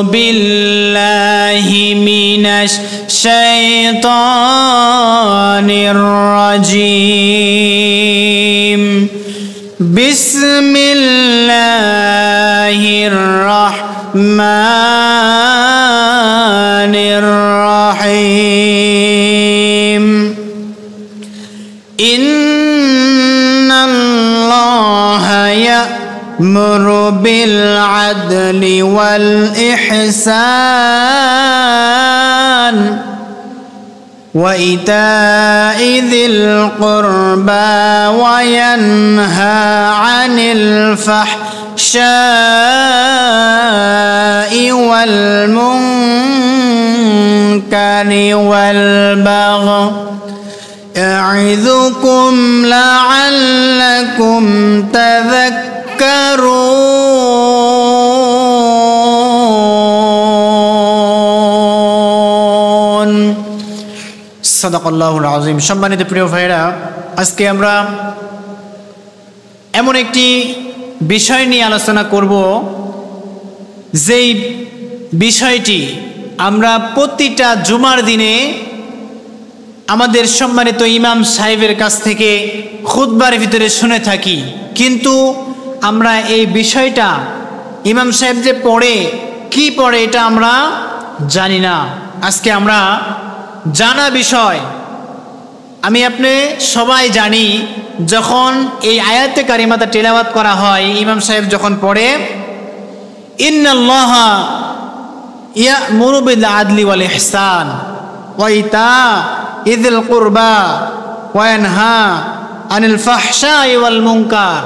بالله من الشيطان الرجيم بسم الله الرحمن الرحيم إن الله يأمر بالعدل والإحسان وإيتاء ذي القربى وينهى عن الفحشاء والمنكر والبغي يعظكم لعلكم تذكرون সাদাকাল্লাহুল আযীম। সম্মানিত প্রিয় ভাইরা, আজকে আমরা এমন একটি বিষয় নিয়ে আলোচনা করব যেই বিষয়টি আমরা প্রতিটা জুমার দিনে আমাদের সম্মানিত ইমাম সাহেবের কাছ থেকে খুতবার ভিতরে শুনে থাকি, কিন্তু আমরা এই বিষয়টা ইমাম সাহেব যে পড়ে কি পড়ে এটা আমরা জানি না। আজকে আমরা জানা বিষয়, আমি আপনি সবাই জানি, যখন এই আয়াতে কারিমাটা তেলাওয়াত করা হয়, ইমাম সাহেব যখন পড়ে ইন্নাল্লাহা ইয়া'মুরু বিল আদলি ওয়াল ইহসান ওয়া ইতা'i যিল কুরবা ওয়া ইয়ানহা আনিল ফাহশাই ওয়াল মুনকার।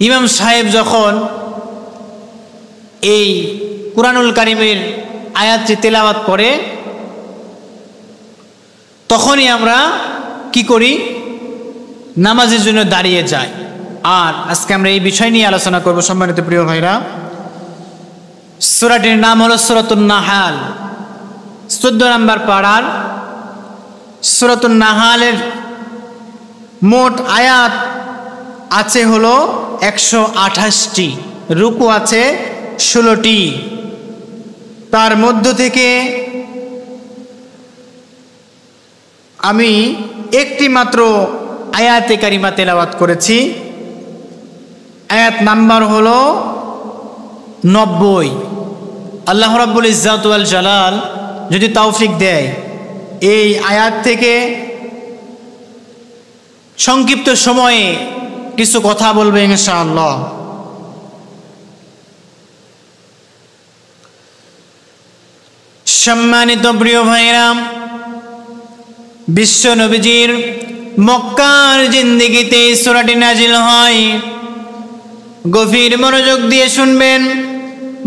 ইমাম সাহেব যখন এই কুরআনুল কারীমের আয়াতটি তেলাওয়াত করে তখনই আমরা কি করি? নামাজের জন্য দাঁড়িয়ে যাই। আর আজকে আমরা এই বিষয় নিয়ে আলোচনা করব সম্মানিত প্রিয় ভাইরা। সূরাটির নাম হলো সূরাতুন নাহাল, 14 নম্বর পারার সূরাতুন নাহালের মোট আয়াত আছে হলো 128টি, রুকু আছে 16টি। তার মধ্য থেকে আমি একটি মাত্র আয়াতে কারিমা তেলাওয়াত করেছি, আয়াত নাম্বার হলো 90। আল্লাহ রাব্বুল ইজ্জাত ওয়াল জালাল যদি তৌফিক দেয় এই আয়াত থেকে সংক্ষিপ্ত সময়ে কিছু কথা বলবো ইনশাআল্লাহ। সম্মানিত প্রিয় ভাইরা, বিশ্ব নবীজির মক্কার জিন্দেগিতে এই সূরাটি নাজিল হয়। গভীর মনোযোগ দিয়ে শুনবেন।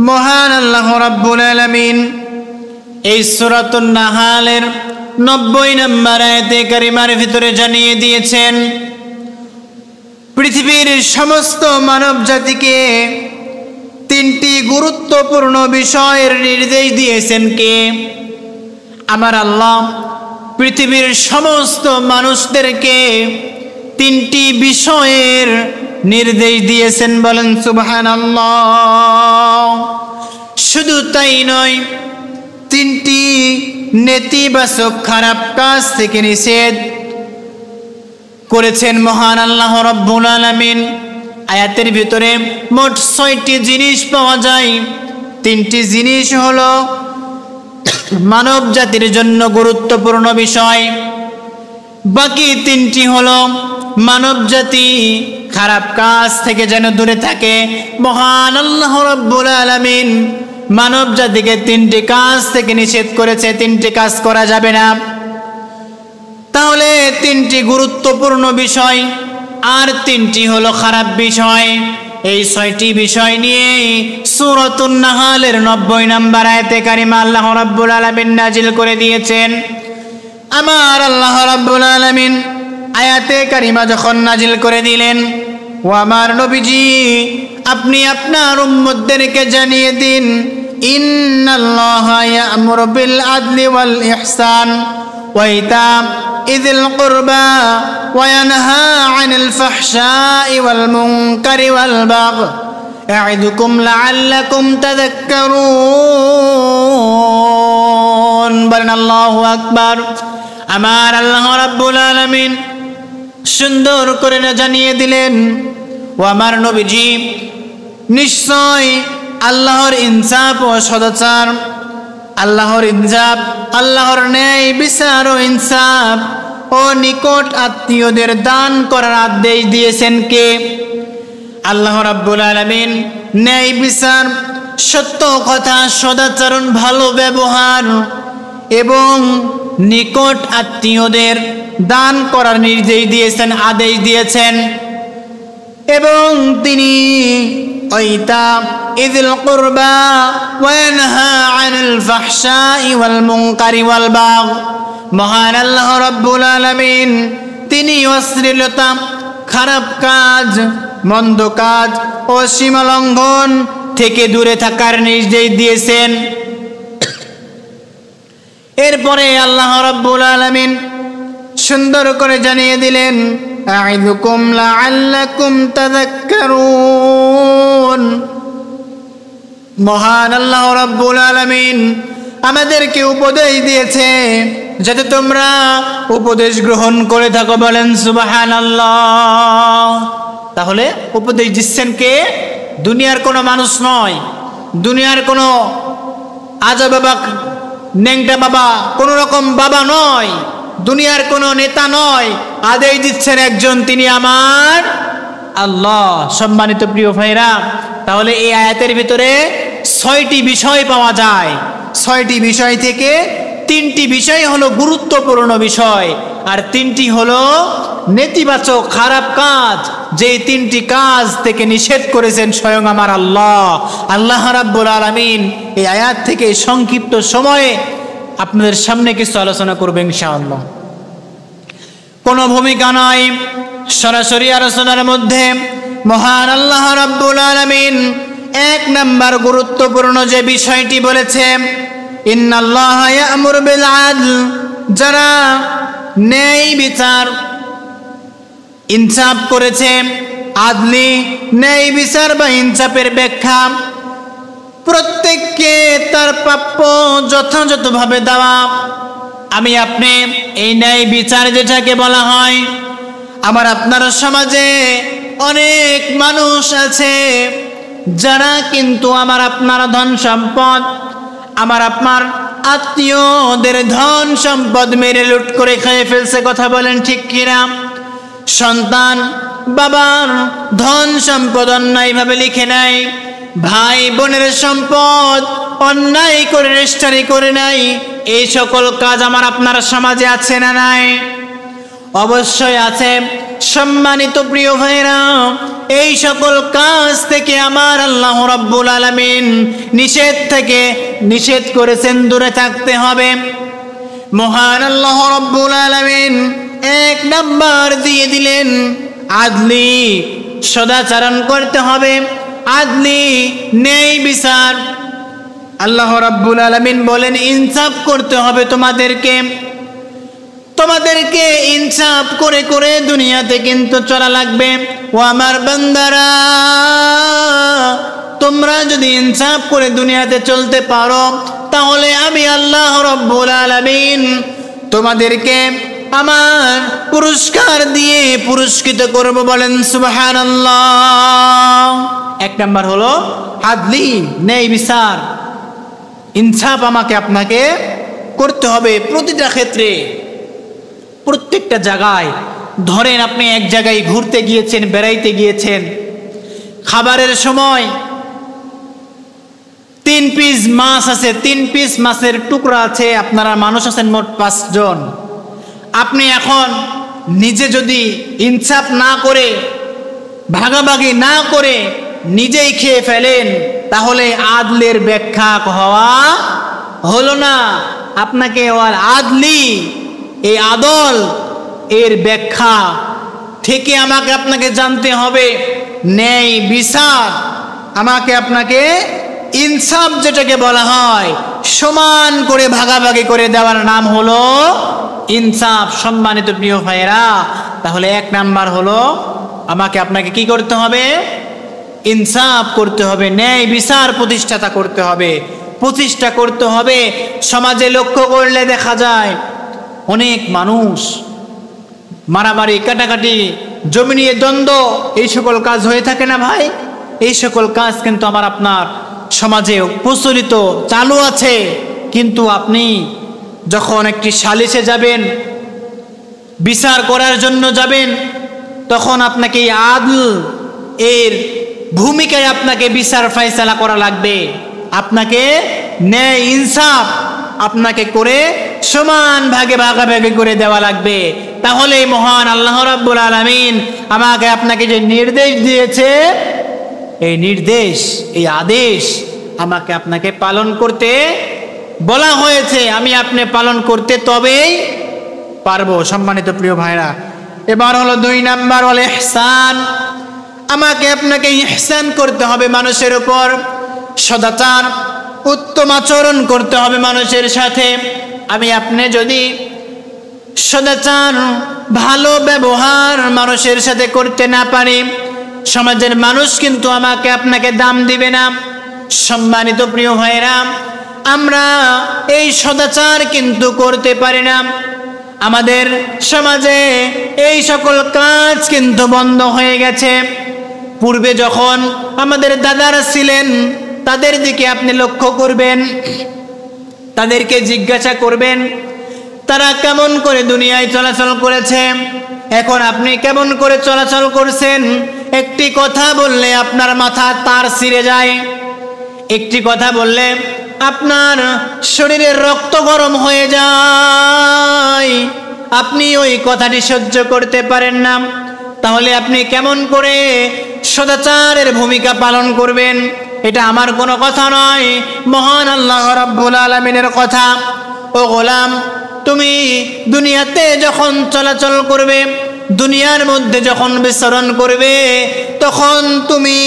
মহান আল্লাহ রাব্বুল আলামিন এই সূরাতুন নাহালের 90 নম্বর আয়াতে কারিমার ভিতরে জানিয়ে দিয়েছেন, পৃথিবীর সমস্ত মানব জাতিকে 3টি গুরুত্বপূর্ণ বিষয়ের নির্দেশ দিয়েছেন কে? আমার আল্লাহ পৃথিবীর সমস্ত মানুষদেরকে 3টি বিষয়ের নির্দেশ দিয়েছেন, বলেন সুবহানাল্লাহ। শুধু তাই নয়, 3টি নেতিবাচক খারাপ কাজ থেকে নিষেধ করেছেন মহান আল্লাহ রাব্বুল আলামিন। আয়াতের ভিতরে মোট 6টি জিনিস পাওয়া যায়। 3টি জিনিস হলো মানব জাতির জন্য গুরুত্বপূর্ণ বিষয়, বাকি 3টি হলো মানব জাতি খারাপ কাজ থেকে যেন দূরে থাকে। মহান আল্লাহ রাব্বুল আলামিন মানব জাতিকে 3টি কাজ থেকে নিষেধ করেছে, 3টি কাজ করা যাবে না। তাহলে 3টি গুরুত্বপূর্ণ বিষয় আর 3টি হলো খারাপ বিষয়। এই 6টি বিষয় নিয়ে সূরাতুন নাহালের 90 নম্বর আয়াতে কারিমা আল্লাহ রাব্বুল আলামিন নাজিল করে দিয়েছেন। আমার আল্লাহ রাব্বুল আলামিন আয়াতে কারিমা যখন নাজিল করে দিলেন, ও আমার নবীজি আপনি আপনার উম্মতদেরকে জানিয়ে দিন, ইন্নাল্লাহা ইয়া'মুরু বিল আদলি ওয়াল ইহসান ওয়া ইতা'i যিল কুরবা ওয়া ইয়ানহা আনিল ফাহশাই ওয়াল মুনকারি ওয়াল বাগই আ'ইদুকুম লাআল্লাকুম তাযাক্কারুন। বলেন আল্লাহু আকবার। আমার আল্লাহ রাব্বুল আলামিন সুন্দর করে জানিয়ে দিলেন, ও আমার নবীজি, নিশ্চয় আল্লাহর ইনসাফ ও সদাচার, আল্লাহর ইনসাফ, আল্লাহর ন্যায় বিচার ও ইনসাফ ও নিকট আত্মীয়দের দান করার আদেশ দিয়েছেন কে? আল্লাহ রাব্বুল আলামিন ন্যায় বিচার, সত্য কথা, সদাচরণ, ভালো ব্যবহার এবং নিকট আত্মীয়দের দান করার নির্দেশ দিয়েছেন, আদেশ দিয়েছেন। এবং তিনি ওয়াইতা ইযিল কুরবা ওয়া ইয়ানহা আনিল ফাহশাই ওয়াল মুনকারি ওয়াল বাগ। মহান আল্লাহ রাব্বুল আলামিন তিনি অশ্লীলতা, খারাপ কাজ, মন্দ কাজ ও সীমা লঙ্ঘন থেকে দূরে থাকার নির্দেশ দিয়েছেন। এরপরে আল্লাহ রাব্বুল আলামিন সুন্দর করে জানিয়ে দিলেন, আ'ইদুকুম লাআল্লাকুম তাযাক্কারুন। মহান আল্লাহ রাব্বুল আলামিন আমাদেরকে উপদেশ দিয়েছে যাতে তোমরা উপদেশ গ্রহণ করে থাকো। বলেন সুবহানাল্লাহ। তাহলে উপদেশ দিচ্ছেন কে? দুনিয়ার কোনো মানুষ নয়, দুনিয়ার কোনো আজা বাবা, নেংটা বাবা, কোনো রকম বাবা নয়, দুনিয়ার কোনো নেতা নয়, আদেশ দিচ্ছেন একজন, তিনি আমার আল্লাহ। সম্মানিত প্রিয় ভাইরা, তাহলে এই আয়াতের ভিতরে 6টি বিষয় পাওয়া যায়। 6টি বিষয় থেকে 3টি বিষয় হলো গুরুত্বপূর্ণ বিষয়, আর 3টি হলো নেতিবাচক খারাপ কাজ, যে 3টি কাজ থেকে নিষেধ করেছেন স্বয়ং আমার আল্লাহ। আল্লাহ রাব্বুল আলামিন এই আয়াত থেকে সংক্ষিপ্ত সময়ে আপনাদের সামনে কিছু আলোচনা করব ইনশাআল্লাহ। কোনো ভূমিকা নয়, সরাসরি আলোচনার মধ্যে মহান আল্লাহ রাব্বুল আলামিন 1 নাম্বার গুরুত্বপূর্ণ যে বিষয়টি বলেছে, ইন্নাল্লাহা ইয়া'মুরু বিল আদল, যারা ন্যায় বিচার, ইনসাফ করেছে, আদলি ন্যায় বিচার বা ইনসাফের ব্যাখ্যা প্রত্যেককে তার প্রাপ্য যথাযথভাবে দেওয়া। আমি আপনি এই ন্যায় বিচার যেটাকে বলা হয়, আমার আপনার সমাজে অনেক মানুষ আছে যারা কিন্তু আমার আপনার ধন সম্পদ, আমার আপনার আত্মীয়দের ধন সম্পদ মেরে লুট করে খেয়ে ফেলছে। কথা বলেন ঠিক কিনা? সন্তান বাবার ধন সম্পদ অন্যায়ভাবে লিখে নেয়, ভাই বোনের সম্পদ অন্যায় করে রেজিস্ট্রি করে নাই। এই সকল কাজ আমার আপনার সমাজে আছে না নাই? অবশ্যই আছে। সম্মানিত প্রিয় ভাইরা, এই সকল কাজ থেকে আমার আল্লাহ রাব্বুল আলামিন নিষেধ করেছেন, দূরে থাকতে হবে। মহান আল্লাহ রাব্বুল আলামিন 1 নাম্বার দিয়ে দিলেন, আদলি সদাচরণ করতে হবে, আদলি ন্যায় বিচার। আল্লাহ রাব্বুল আলামিন বলেন ইনসাফ করতে হবে তোমাদেরকে ইনসাফ করে করে দুনিয়াতে কিন্তু চলা লাগবে। ও আমার বান্দারা, তোমরা যদি ইনসাফ করে দুনিয়াতে চলতে পারো, তাহলে আমি আল্লাহ রাব্বুল আলামিন তোমাদেরকে আমার পুরস্কার দিয়ে পুরস্কৃত করব। বলেন সুবহানাল্লাহ। 1 নাম্বার হলো আদলি, ন্যায় বিচার, ইনসাফ আমাকে আপনাকে করতে হবে প্রতিটা ক্ষেত্রে, প্রত্যেকটা জায়গায়। ধরেন আপনি এক জায়গায় ঘুরতে গিয়েছেন, বেড়াইতে গিয়েছেন, খাবারের সময় 3 পিস মাছ আছে, 3 পিস মাছের টুকরা আছে, আপনারা মানুষ আছেন মোট 5 জন। আপনি এখন নিজে যদি ইনসাফ না করে, ভাগাভাগি না করে নিজেই খেয়ে ফেলেন, তাহলে আদলের ব্যাখ্যা হওয়া হলো না। আপনাকে আদলি, এই আদল এর ব্যাখ্যা থেকে আমাকে আপনাকে জানতে হবে। ন্যায় বিচার আমাকে আপনাকে, ইনসাফ যেটাকে বলা হয়, সমান করে ভাগাভাগি করে দেওয়ার নাম হলো ইনসাফ। সম্মানিত প্রিয় ভাইয়েরা, তাহলে 1 নাম্বার হলো আমাকে আপনাকে কি করতে হবে? ইনসাফ করতে হবে, ন্যায় বিচার প্রতিষ্ঠা করতে হবে। সমাজে লক্ষ্য করলে দেখা যায় অনেক মানুষ মারামারি, কাটাকাটি, জমি নিয়ে দ্বন্দ্ব, এই সকল কাজ হয়ে থাকে না ভাই? এই সকল কাজ কিন্তু আমার আপনার সমাজে প্রচলিত, চালু আছে। কিন্তু আপনি যখন একটি সালিশে যাবেন, বিচার করার জন্য যাবেন, তখন আপনাকে এই আদল এর ভূমিকায় আপনাকে বিচার ফয়সালা করা লাগবে। আপনাকে ন্যায় ইনসাফ আপনাকে করে সমান ভাগে ভাগাভাগি করে দেওয়া লাগবে। তাহলে মহান আল্লাহ রাব্বুল আলামিন আমাকে আপনাকে যে নির্দেশ দিয়েছে, এই নির্দেশ, এই আদেশ আমাকে আপনাকে পালন করতে বলা হয়েছে, আমি আপনি পালন করতে তবেই পারবো। সম্মানিত প্রিয় ভাইরা, এবার হলো 2 নাম্বার, ওয়াল ইহসান। আমাকে আপনাকে ইহসান করতে হবে মানুষের উপর, সদাচার, উত্তম আচরণ করতে হবে মানুষের সাথে। আমি আপনি যদি সদাচার, ভালো ব্যবহার মানুষের সাথে করতে না পারি, সমাজের মানুষ কিন্তু আমাকে আপনাকে দাম দিবে না। সম্মানিত প্রিয় ভাইরা, আমরা এই সদাচার কিন্তু করতে পারি না। আমাদের সমাজে এই সকল কাজ কিন্তু বন্ধ হয়ে গেছে। পূর্বে যখন আমাদের দাদারা ছিলেন, তাদের দিকে আপনি লক্ষ্য করবেন, তাদেরকে জিজ্ঞাসা করবেন তারা কেমন করে দুনিয়ায় চলাচল করেছে, এখন আপনি কেমন করে চলাচল করছেন। একটি কথা বললে আপনার মাথা তার ছিঁড়ে যায়, একটি কথা বললে আপনার শরীরের রক্ত গরম হয়ে যায়, আপনি ওই কথাটি সহ্য করতে পারেন না। তাহলে আপনি কেমন করে সদাচারের ভূমিকা পালন করবেন? এটা আমার কোনো কথা নয়, মহান আল্লাহ রাব্বুল আলামিনের কথা। ও গোলাম, তুমি দুনিয়াতে যখন চলাচল করবে, দুনিয়ার মধ্যে যখন বিচরণ করবে, তখন তুমি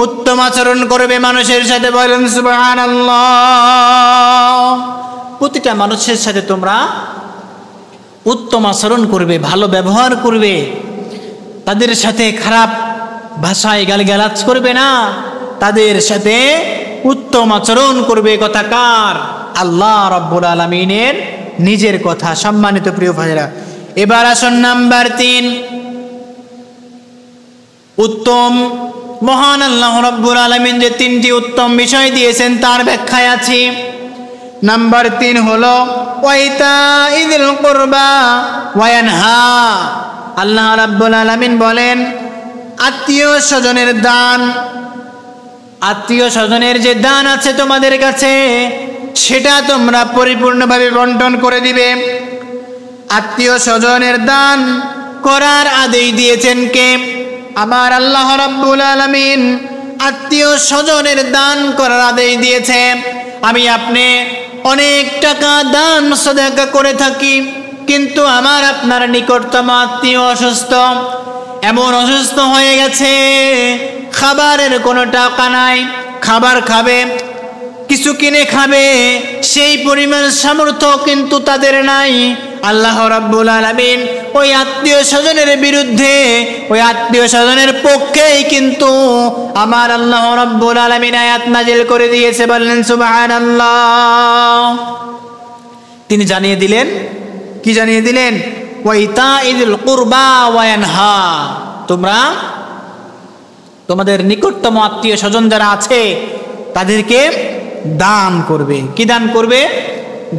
উত্তম আচরণ করবে মানুষের সাথে। বলেন সুবহানাল্লাহ। প্রতিটা মানুষের সাথে তোমরা উত্তম আচরণ করবে, ভালো ব্যবহার করবে, তাদের সাথে খারাপ ভাষায় গালিগালাজ করবে না, তাদের সাথে উত্তম আচরণ করবে। কথা কার? আল্লাহ রাব্বুল আলামিনের নিজের কথা। সম্মানিত প্রিয় ভাইরা, এবার আসুন নাম্বার 3, উত্তম। মহান আল্লাহ রাব্বুল আলামিন যে 3টি উত্তম বিষয় দিয়েছেন তার ব্যাখ্যায় আছি। নাম্বার 3 হলো ওয়াইতাইযিল কুরবা ওয়া ইয়ানহা। আল্লাহ রাব্বুল আলামিন বলেন, আত্মীয় স্বজনের দান, আত্মীয় স্বজনের যে দান আছে তোমাদের কাছে, সেটা তোমরা পরিপূর্ণভাবে বন্টন করে দিবে। আত্মীয় স্বজনের দান করার আদেশ দিয়েছেন কে? আমার আল্লাহ রাব্বুল আলামিন আত্মীয় স্বজনের দান করার আদেশ দিয়েছে। আমি আপনি অনেক টাকা দান সাদাকা করে থাকি, কিন্তু আমার আপনার নিকটতম আত্মীয় অসুস্থ, এমন অসুস্থ হয়ে গেছে, খাবারের কোনো টাকা নাই, খাবার খাবে, কিছু কিনে খাবে, সেই পরিমাণ সামর্থ্য কিন্তু তাদের নাই। আল্লাহ রাব্বুল আলামিন ওই আত্মীয় স্বজনের বিরুদ্ধে, ওই আত্মীয় স্বজনের পক্ষেই কিন্তু আমার আল্লাহ রাব্বুল আলামিন আয়াত নাজিল করে দিয়েছে। বললেন সুবহানাল্লাহ। তিনি জানিয়ে দিলেন, কি জানিয়ে দিলেন? ওয়াইতাইযিল কুরবা ওয়া ইয়ানহা। তোমরা তোমাদের নিকটতম আত্মীয় স্বজন যারা আছে তাদেরকে দান করবে। কি দান করবে?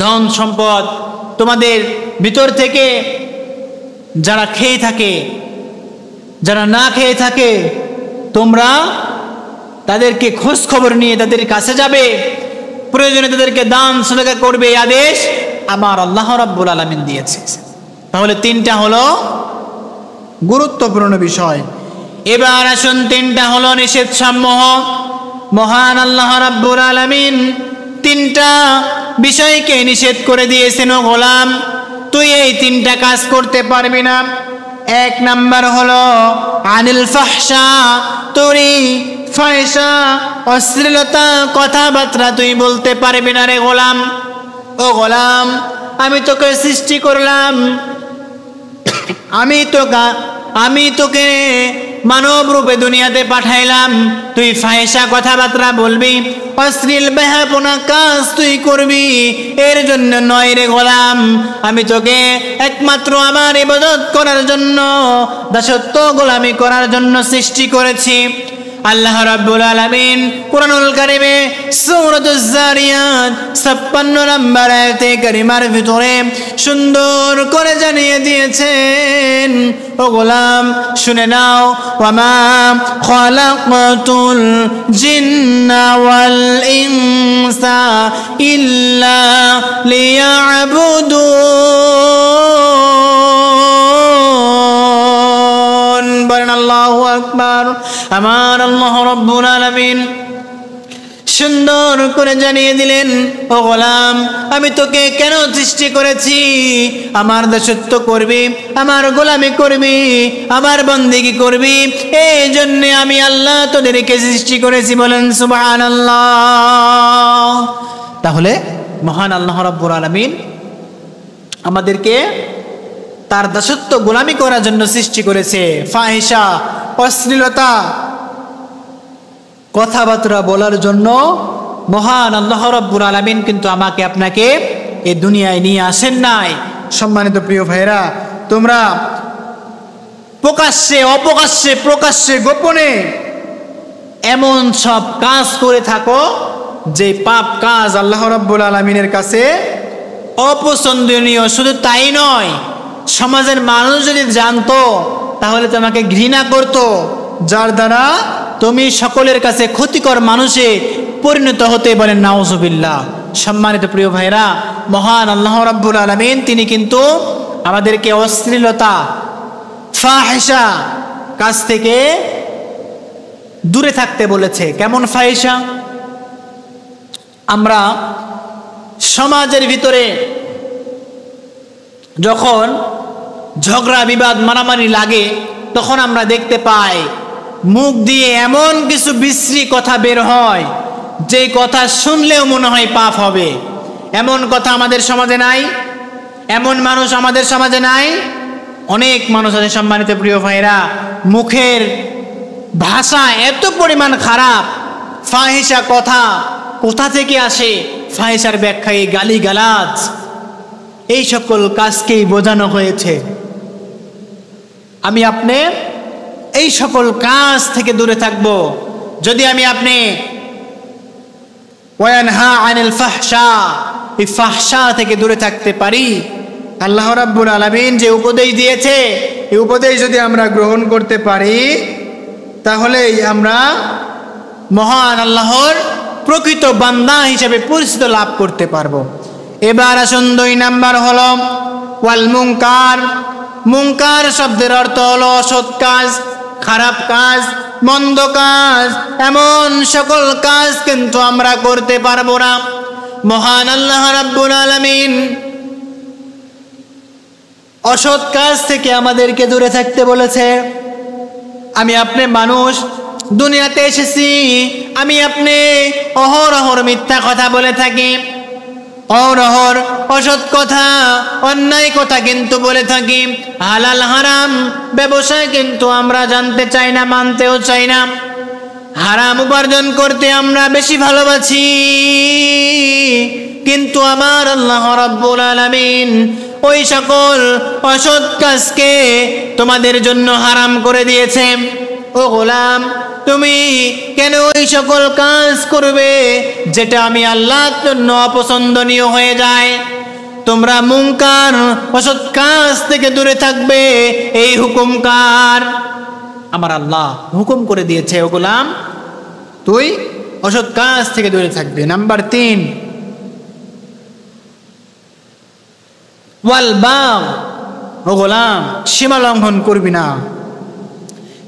ধন সম্পদ। তোমাদের ভিতর থেকে যারা খেয়ে থাকে, যারা না খেয়ে থাকে, তোমরা তাদেরকে খোঁজ খবর নিয়ে তাদের কাছে যাবে, প্রয়োজনে তাদেরকে দান সাদাকা করবে। এই আদেশ আমার আল্লাহ রাব্বুল আলামিন দিয়েছে। তাহলে 3টা হলো গুরুত্বপূর্ণ বিষয়। এবার আসুন 3টা হলো নিষেধ সমূহ। মহান আল্লাহ রাব্বুল আলামিন 3টা বিষয়কে নিষেধ করে দিয়েছেন, ও গোলাম তুই এই 3টা কাজ করতে পারবি না। 1 নাম্বার হলো আনিল ফাহশা, তুই ফাহশা অশ্লীলতা কথাবার্তা তুই বলতে পারবি না রে গোলাম। ও গোলাম, আমি তোকে সৃষ্টি করলাম, আমি তোকে মানব রূপে দুনিয়াতে পাঠাইলাম, তুই ফাহিশা কথাবার্তা বলবি, অশ্লীল বেহাপনা কাজ তুই করবি, এর জন্য নয় রে গোলাম। আমি তোকে একমাত্র আমার ইবাদত করার জন্য, দাসত্ব গোলামি করার জন্য সৃষ্টি করেছি। আল্লাহ রাব্বুল আলামিন কুরআনুল কারীমে সূরাতুজ জারিয়াত 56 নম্বর আয়াতে কারিমার ভিতরে সুন্দর করে জানিয়ে দিয়েছেন, ও গোলাম শুনে নাও, ওয়ামা খালাকাতুল জিন্না ওয়াল ইনসা ইল্লা লিয়াবুদুন। বলেন আল্লাহু আকবার। আমার আল্লাহ রাব্বুল আলামিন সুন্দর করে জানিয়ে দিলেন, ও গোলাম আমি তোকে কেন সৃষ্টি করেছি? আমার দাসত্ব করবি, আমার গোলামি করবি, আমার বন্দেগী করবি, এই জন্য আমি আল্লাহ তোদেরকে সৃষ্টি করেছি। বলেন সুবহানাল্লাহ। তাহলে মহান আল্লাহ রাব্বুল আলামিন আমাদেরকে তার দাসত্ব গোলামি করার জন্য সৃষ্টি করেছে। ফাহিশা, অশ্লীলতা কথাবার্তা বলার জন্য মহান আল্লাহ রাব্বুল আলামিন কিন্তু আমাকে আপনাকে এই দুনিয়ায় নিয়ে আসেন নাই। সম্মানিত প্রিয় ভাইরা, তোমরা প্রকাশ্যে অপ্রকাশ্যে, প্রকাশ্যে গোপনে এমন সব কাজ করে থাকো যে পাপ কাজ আল্লাহ রাব্বুল আলামিনের কাছে অপছন্দনীয়। শুধু তাই নয়, সমাজের মানুষ যদি জানতো তাহলে তোমাকে ঘৃণা করত, যার দ্বারা তুমি সকলের কাছে ক্ষতিকর মানুষে পরিণত হতে। বলেন নাউজুবিল্লাহ। সম্মানিত প্রিয় ভাইরা, মহান আল্লাহ রাব্বুল আলামিন তিনি কিন্তু আমাদেরকে অশ্লীলতা, ফাহিশা কাজ থেকে দূরে থাকতে বলেছে। কেমন ফাহিশা? আমরা সমাজের ভিতরে যখন ঝগড়া বিবাদ মারামারি লাগে তখন আমরা দেখতে পাই মুখ দিয়ে এমন কিছু বিশ্রী কথা বের হয় যে কথা শুনলেও মনে হয় পাপ হবে। এমন কথা আমাদের সমাজে নাই? এমন মানুষ আমাদের সমাজে নাই? অনেক মানুষ আছে সম্মানিত প্রিয় ভাইরা, মুখের ভাষা এত পরিমাণ খারাপ। ফাহিশা কথা কোথা থেকে আসে? ফাহিশার ব্যাখ্যা এই গালিগালাজ, এই সকল কাজকেই বোঝানো হয়েছে। আমি আপনি এই সকল কাজ থেকে দূরে থাকব যদি আমি আপনি ওয়ানহা আনিল ফাহশা, এই ফাহশা থেকে দূরে থাকতে পারি। আল্লাহ রাব্বুল আলামিন যে উপদেশ দিয়েছে, এই উপদেশ যদি আমরা গ্রহণ করতে পারি তাহলেই আমরা মহান আল্লাহর প্রকৃত বান্দা হিসেবে পরিচিতি লাভ করতে পারবো। এবার আসুন 2 নাম্বার হলো ওয়াল মুনকার। মুনকার শব্দের অর্থ হলো অসৎ কাজ, খারাপ কাজ, মন্দ কাজ। এমন সকল কাজ কিন্তু আমরা করতে পারবো না। মহান আল্লাহ রাব্বুল আলামিন অসৎ কাজ থেকে আমাদেরকে দূরে থাকতে বলেছে। আমি আপনি মানুষ, দুনিয়াতে এসেছি, আমি আপনি অহরহর মিথ্যা কথা বলে থাকি, অহরহর অসৎ কথা, অন্যায় কথা কিন্তু বলে থাকি। হালাল হারাম ব্যবসায় কিন্তু আমরা জানতে চাই না, মানতেও চাই না। হারাম উপার্জন করতে আমরা বেশি ভালোবাসি, কিন্তু আমার আল্লাহ রাব্বুল আলামিন ওই সকল অসৎ কাজকে তোমাদের জন্য হারাম করে দিয়েছে। ও গোলাম, তুমি কেন ওই সকল কাজ করবে যেটা আমি আল্লাহর জন্য অপছন্দনীয় হয়ে যায়? তোমরা মুনকার, অসৎ কাজ থেকে দূরে থাকবে, এই হুকুম কার? আমার আল্লাহ হুকুম করে দিয়েছে, ও গোলাম তুই অসৎ কাজ থেকে দূরে থাকবে। নাম্বার 3 ওয়াল বাগ। ও গোলাম, সীমা লঙ্ঘন করবি না,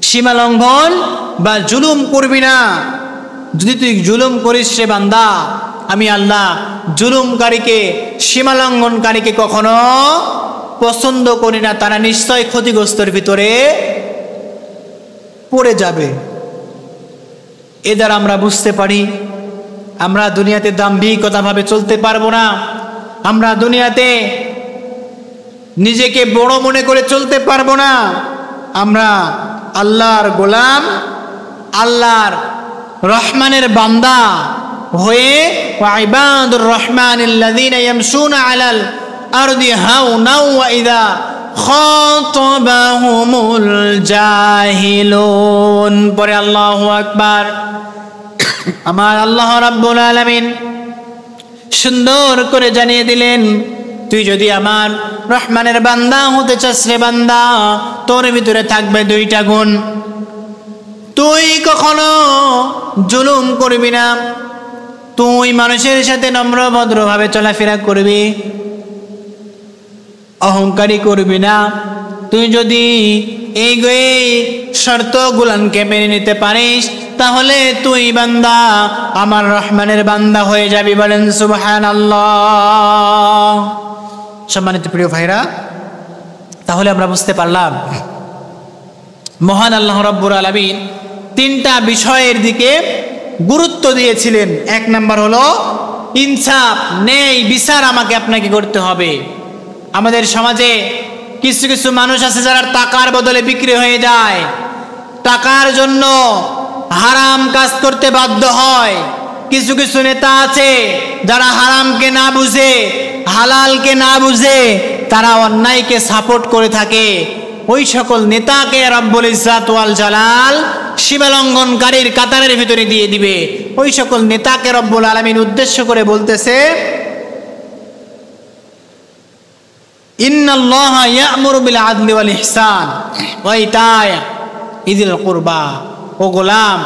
সীমা লঙ্ঘন বা জুলুম করবি না। যদি তুই জুলুম করিস রে বান্দা, আমি আল্লাহ জুলুমকারীকে, সীমা লঙ্ঘনকারীকে কখনো পছন্দ করি না। তারা নিশ্চয় ক্ষতিগ্রস্তের ভিতরে পড়ে যাবে। এ দ্বারা আমরা বুঝতে পারি আমরা দুনিয়াতে দাম্ভিকতাভাবে চলতে পারবো না। আমরা দুনিয়াতে নিজেকে বড় মনে করে চলতে পারবো না। আমরা আল্লাহর গোলাম, আল্লাহর রহমানের বান্দা হয়ে ওয়া ইবাদুর রহমানিল্লাযীনা ইয়ামশুনা আলাল আরদি হাওনা ওয়া ইযা খাতাবাহুমুল জাহিলুন। পরে আল্লাহু আকবার। আমার আল্লাহ রাব্বুল আলামিন সুন্দর করে জানিয়ে দিলেন, তুই যদি আমার রহমানের বান্দা হতে চাস রে বান্দা, তোর ভিতরে থাকবে দুইটা গুণ। তুই কখনো জুলুম করবি না, তুই মানুষের সাথে নম্র ভদ্রভাবে চলাফেরা করবি, অহংকারী করবি না। তুই যদি এই শর্তগুলোকে মেনে নিতে পারিস, তাহলে তুই বান্দা, আমার রহমানের বান্দা হয়ে যাবি। বলেন সুবহানাল্লাহ। সম্মানিত প্রিয় ভাইরা, তাহলে আমরা বুঝতে পারলাম মহান আল্লাহ রাব্বুল আলামিন তিনটা বিষয়ের দিকে গুরুত্ব দিয়েছিলেন। এক নাম্বার হলো ইনসাফ, ন্যায় বিচার আমাকে আপনাকে করতে হবে। আমাদের সমাজে কিছু কিছু মানুষ আছে যারা টাকার বদলে বিক্রি হয়ে যায়, টাকার জন্য হারাম কাজ করতে বাধ্য হয়। কিছু কিছু নেতা আছে যারা হারামকে না বুঝে, হালালকে না বুঝে, তারা অন্যায়কে সাপোর্ট করে থাকে। ওই সকল নেতাকে রব্বুল ইজ্জাত ওয়াল জালাল সীমালঙ্ঘনকারীর কাতারের ভিতরে দিয়ে দিবে। ওই সকল নেতাকে রব্বুল আলামিন উদ্দেশ্য করে বলতেছে, ইন্নাল্লাহা ইয়া'মুরু বিল আদলি ওয়াল ইহসান ওয়া ইতা'i যিল কুরবা। ও গোলাম,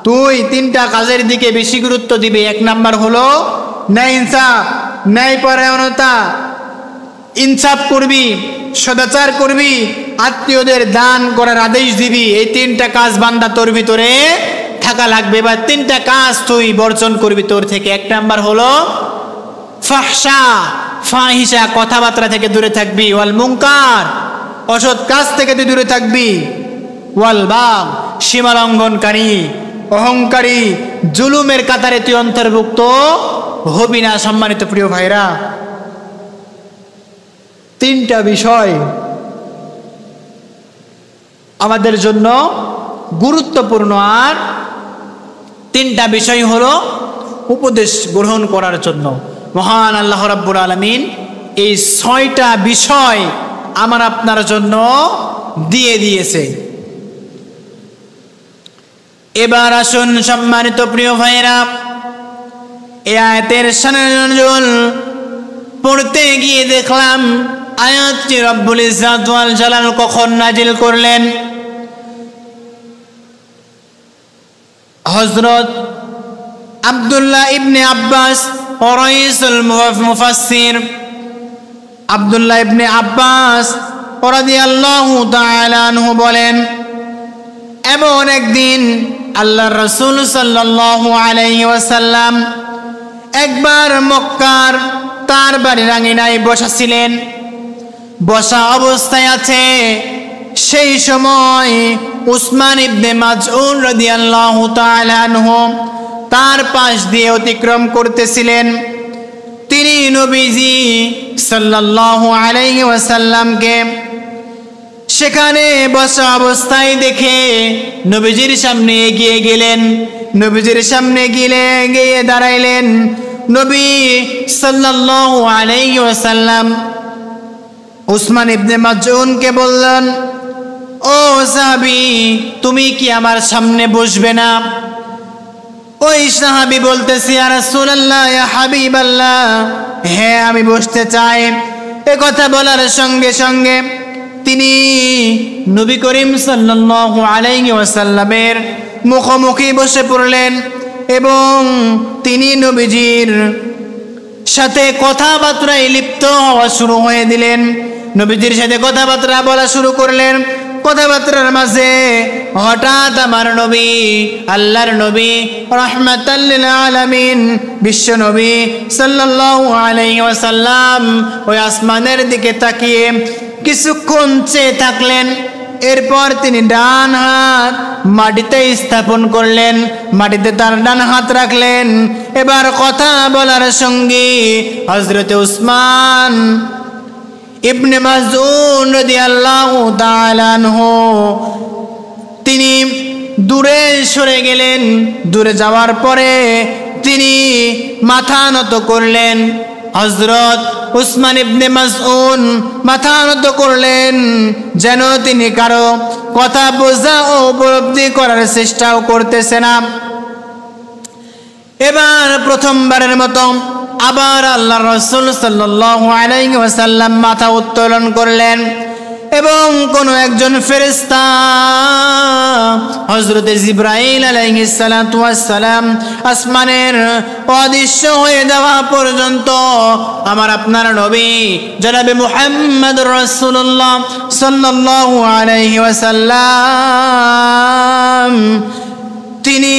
তুই তিনটা কাজের দিকে বেশি গুরুত্ব দিবে। এক নাম্বার হলো ন্যায় ইনসাফ, ন্যায় পরায়ণতা, ইনসাফ করবি, সদাচার করবি, আত্মীয়দের দান করার আদেশ দিবি। এই তিনটা কাজ বান্দা তোর ভিতরে থাকা লাগবে, বা তিনটা কাজ তুই বর্জন করবি তোর থেকে। এক নাম্বার হলো ফাহশা, ফাহিশা, কথাবার্তা থেকে দূরে থাকবি। ওয়াল মুনকার, অসৎ কাজ থেকে তুই দূরে থাকবি। ওয়াল বাগ, সীমালঙ্ঘনকারী, অহংকারী, জুলুমের কাতারে তুই অন্তর্ভুক্ত হবি না। সম্মানিত প্রিয় ভাইরা, তিনটা বিষয় আমাদের জন্য গুরুত্বপূর্ণ। আর তিনটা বিষয় হলো উপদেশ গ্রহণ করার জন্য। মহান আল্লাহ রাব্বুল আলামিন এই 6টা বিষয় আমার আপনার জন্য দিয়ে দিয়েছে। এবার আসুন সম্মানিত প্রিয় ভাইরা, এই আয়াতের শানে নুজুল পড়তে গিয়ে দেখলাম আয়াতটি রব্বুল ইজ্জাত ওয়াল জালাল কখন নাজিল করলেন। হযরত আব্দুল্লাহ ইবনে আব্বাস রাইসুল মুফাসসির আব্দুল্লাহ ইবনে আব্বাস রাদিয়াল্লাহু তাআলা আনহু বলেন, এমন একদিন আল্লাহর রাসূল সাল্লাল্লাহু আলাইহি ওয়াসাল্লাম একবার মক্কার তার বাড়ির আঙিনায় বসা ছিলেন। বসা অবস্থায় আছে, সেই সময় উসমান ইবনে মাজউন রাদিয়াল্লাহু তাআলা আনহু তার পাশ দিয়ে অতিক্রম করতেছিলেন। তিনি নবীজি সাল্লাল্লাহু আলাইহি ওয়াসাল্লামকে সেখানে বসা অবস্থায় দেখে নবীজির সামনে এগিয়ে গেলেন। নবীজির সামনে গিয়ে দাঁড়াইলেন। নবী সাল্লাল্লাহু আলাইহি ওয়াসাল্লাম উসমান ইবনে মাজউনকে বললেন, ও সাহাবী, তুমি কি আমার সামনে বসবে না? ওই সাহাবী বলতেছে, ইয়া রাসূলুল্লাহ, ইয়া হাবিবাল্লাহ, হ্যাঁ আমি বসতে চাই। এ কথা বলার সঙ্গে সঙ্গে তিনি নবী করিম সাল্লাল্লাহু আলাইহি ওয়াসাল্লামের মুখোমুখি বসে পড়লেন এবং তিনি নবীজির সাথে কথাবার্তায় লিপ্ত হওয়া শুরু হয়ে দিলেন। নবীজির সাথে কথাবার্তা বলা শুরু করলেন। কথাবার্তার মাঝে হঠাৎ আমার নবী, আল্লাহর নবী, রাহমাতাল লিল আলামিন, বিশ্ব নবী সাল্লাল্লাহু আলাইহি ওয়াসাল্লাম ওই আসমানের দিকে তাকিয়ে কিছুক্ষণ চেয়ে থাকলেন। এরপর তিনি ডান হাত মাটিতে স্থাপন করলেন, মাটিতে তার ডান হাত রাখলেন। এবার কথা বলার সঙ্গে হযরত উসমান ইবনে মাজউন রাদিয়াল্লাহু তাআলা আনহু তিনি দূরে সরে গেলেন। দূরে যাওয়ার পরে তিনি মাথা নত করলেন। হযরত উসমান ইবনে মাসউদ মাথা নত করলেন, যেন তিনি কারো কথা বোঝা ও উপলব্ধি করার চেষ্টাও করতেছে না। এবার প্রথমবারের মতো আবার আল্লাহর রাসূল সাল্লাল্লাহু আলাইহি ওয়াসাল্লাম মাথা উত্তোলন করলেন এবং কোন একজন ফেরেশতা হযরত জিবরাইল আলাইহিস সালাতু ওয়াস সালাম আসমানের অদৃশ্য হয়ে যাওয়া পর্যন্ত আমার আপনার নবী জনাবে মুহাম্মদুর রাসূলুল্লাহ সাল্লাল্লাহু আলাইহি ওয়াসাল্লাম তিনি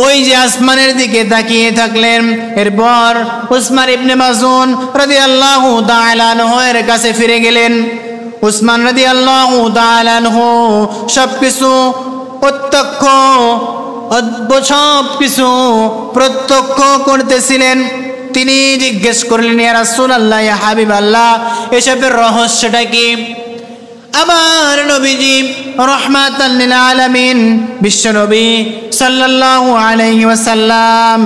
ওই যে আসমানের দিকে তাকিয়ে থাকলেন। এরপর উসমান ইবনে মাসউদ রাদিয়াল্লাহু তাআলা আনহু এর কাছে ফিরে গেলেন। উসমান রাদিয়াল্লাহু তাআলা আনহু সবকিছু প্রত্যক্ষ করতেছিলেন। তিনি জিজ্ঞেস করলেন, ইয়া রাসূলুল্লাহ, ইয়া হাবিবাল্লাহ, এসবের রহস্যটা কি? আমার নবীজি রাহমাতাল লিল আলামিন বিশ্ব নবী সাল্লাল্লাহু আলাইহি ওয়াসাল্লাম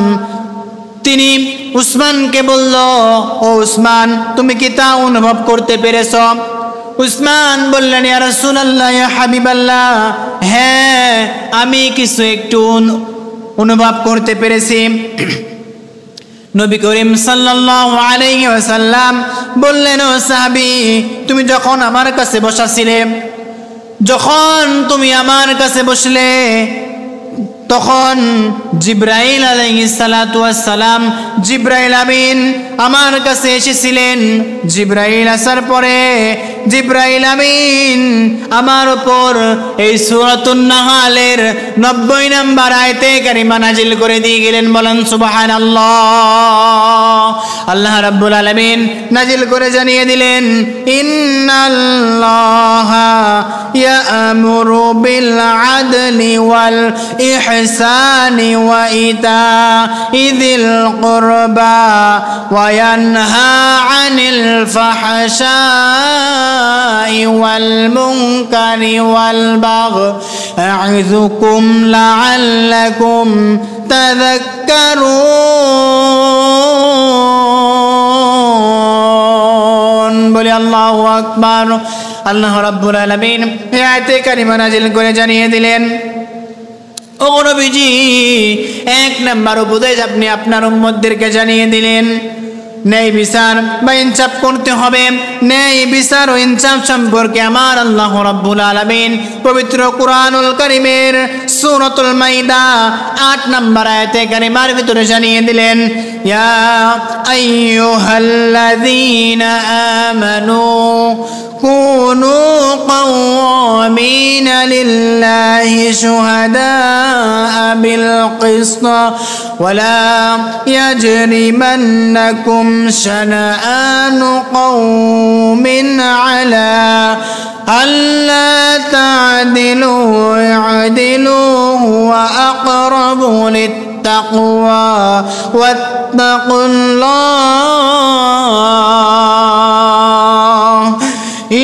তিনি উসমানকে বলল, ও উসমান, তুমি কি তা অনুভব করতে পেরেছো? উসমান বললেন, ইয়া রাসূলুল্লাহ, ইয়া হাবিবাল্লাহ, হ্যাঁ, আমি কিছু একটু অনুভব করতে পেরেছি। নবী করিম সাল্লাল্লাহু আলাইহি ওয়াসাল্লাম বললেন, ও সাহাবী, তুমি যখন আমার কাছে বসেছিলে, যখন তুমি আমার কাছে বসলে, তখন জিবরাইল আলাইহিস সালাতু ওয়াস সালাম, জিবরাইল আমিন আমার কাছে এসেছিলেন। জিবরাইল আসার পরে জিবরাইল আমিন আমার উপর এই সূরাতুন নাহলের 90 নম্বর আয়াতে কারিমা নাজিল করে দিয়ে গেলেন। বলেন সুবহানাল্লাহ। আল্লাহ রাব্বুল আলামিন নাজিল করে জানিয়ে দিলেন, ইন্নাল্লাহা ইয়া'মুরু বিল আদলি ওয়াল ইহসানি ওয়া ইতাইযিল কুরবা ওয়া ইয়ানহা আনিল ফাহশাই ওয়াল মুনকারি ওয়াল বাগই আ'যুকুম লা'আল্লাকুম তাযাক্কারুন। বলি আল্লাহু আকবার। আল্লাহ রাব্বুল আলামিন এই আয়াতে কারিমা নাজিল করে জানিয়ে দিলেন, ও নবীজি, এক নাম্বার উপদেশ আপনি আপনার উম্মতদেরকে জানিয়ে দিলেন, ন্যায় বিচার বা ইনসাফ করতে হবে। ন্যায় বিচার ও ইনসাফ সম্পর্কে আমার আল্লাহ রাব্বুল আলামিন পবিত্র কুরআনুল কারীমের সূরাতুল মাইদা 8 নম্বর আয়াতে কারিমার ভিতরে জানিয়ে দিলেন, ইয়া আইয়ুহাল্লাযীনা আমানু কুনু قوامين لله شهداء بالقسط ولا يجرمنكم شنآن قوم على ألا تعدلوا اعدلوا هو أقرب للتقوى واتقوا الله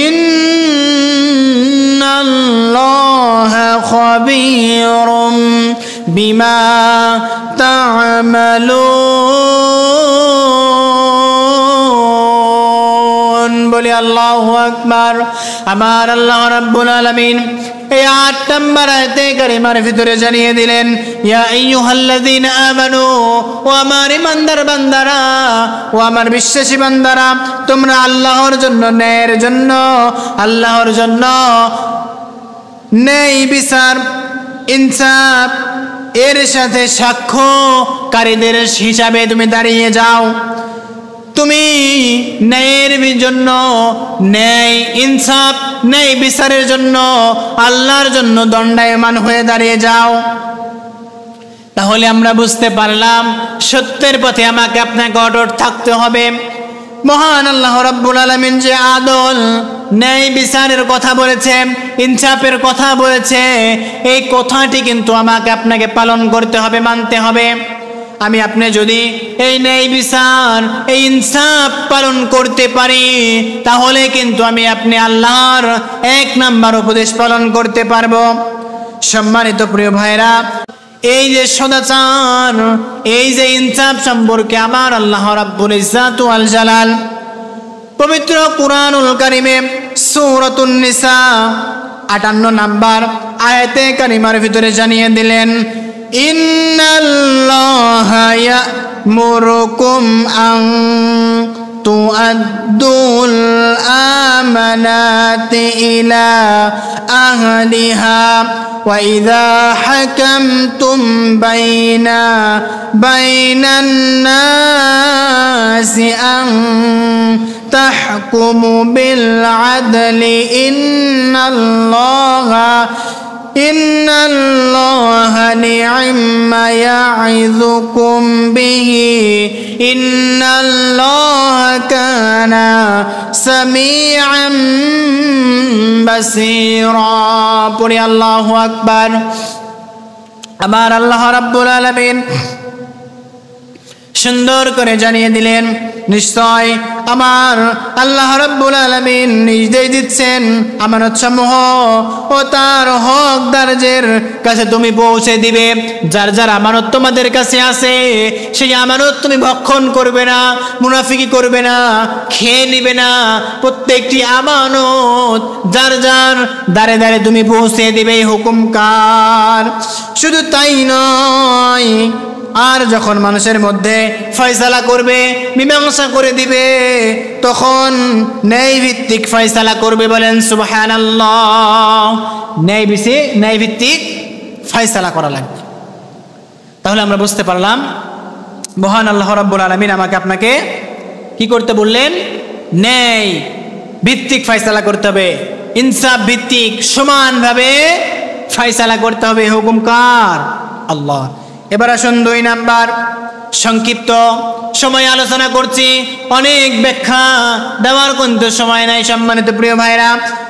إن الله خبير بما تعملون। বলি আল্লাহু আকবার। আমার আল্লাহ রাব্বুল আলামিন এই 8 নম্বর আয়াতে কারিমার ভিতরে জানিয়ে দিলেন, ইয়া আইয়ুহাল্লাযীনা আমানু, ও আমার ইমানদার বান্দারা, ও আমার বিশ্বাসী বান্দারা, তোমরা আল্লাহর জন্য, ন্যায়ের জন্য, আল্লাহর জন্য ন্যায় বিচার, ইনসাফ এর সাথে সাক্ষ্যকারীদের হিসাবে তুমি দাঁড়িয়ে যাও। তুমি ন্যায়ের জন্য, ন্যায় ইনসাফ, ন্যায় বিচারের জন্য আল্লাহর জন্য দণ্ডায়মান হয়ে দাঁড়িয়ে যাও। তাহলে আমরা বুঝতে পারলাম সত্যের পথে আমাকে আপনাকে অটুট থাকতে হবে। মহান আল্লাহ রাব্বুল আলামিন যে আদল, ন্যায় বিচারের কথা বলেছে, ইনসাফের কথা বলেছে, এই কথাটি কিন্তু আমাকে আপনাকে পালন করতে হবে, মানতে হবে। আমি আপনি যদি এই ন্যায় বিচার, এই ইনসাফ পালন করতে পারি, তাহলে কিন্তু আমি আপনি আল্লাহর 1 নাম্বার উপদেশ পালন করতে পারবো। সম্মানিত প্রিয় ভাইরা, এই যে সদাচার, এই যে ইনসাফ সম্পর্কে আমার আল্লাহ রাব্বুল ইজ্জাত ওয়াল জালাল পবিত্র কুরআনুল কারীমে সূরাতুন নিসা 58 নাম্বার আয়াতে কারিমার ভিতরে জানিয়ে দিলেন, ইন্নাল্লাহা ইয়া'মুরুকুম আন তু'আদ্দুল আমানাতি ইলা আহলিহা ওয়া ইযা হাকামতুম বাইনান নাসি আন তাহকুমু বিল আদলি ইন্নাল্লাহা নি'ম্মা ইয়া'iযুকুম বিহি ইন্নাল্লাহা কানা সামিআন বাসীরা। পড়ি আল্লাহু আকবার। আমার আল্লাহ রাব্বুল আলামিন সুন্দর করে জানিয়ে দিলেন, নিশ্চয় আমার আল্লাহ রাব্বুল আলামিন নির্দেশ দিচ্ছেন আমানত সমূহ ও তার হকদারদের কাছে তুমি পৌঁছে দিবে। যার যার আমানত তোমাদের কাছে আছে সেই আমানত তুমি ভক্ষণ করবে না, মুনাফিকি করবে না, খেয়ে নিবে না। প্রত্যেকটি আমানত যার যার দ্বারে দ্বারে তুমি পৌঁছে দিবে, হুকুম কার। শুধু তাই নয়, আর যখন মানুষের মধ্যে ফয়সালা করবে, মীমাংসা করে দিবে, তখন ন্যায় ভিত্তিক ফয়সালা করবে। বলেন সুবহানাল্লাহ। ন্যায় ভিত্তিক ফয়সালা করা লাগবে। তাহলে আমরা বুঝতে পারলাম মহান আল্লাহ রাব্বুল আলামিন আমাকে আপনাকে কি করতে বললেন? ন্যায় ভিত্তিক ফয়সালা করতে হবে, ইনসাফ ভিত্তিক, সমানভাবে ফয়সালা করতে হবে। হুকুম কার? আল্লাহ। এবার আসুন 2 নাম্বার, সংক্ষিপ্ত সময় আলোচনা করছি, অনেক ব্যাখ্যা দেওয়ার কিন্তু সময় নাই। সম্মানিত প্রিয় ভাইরা,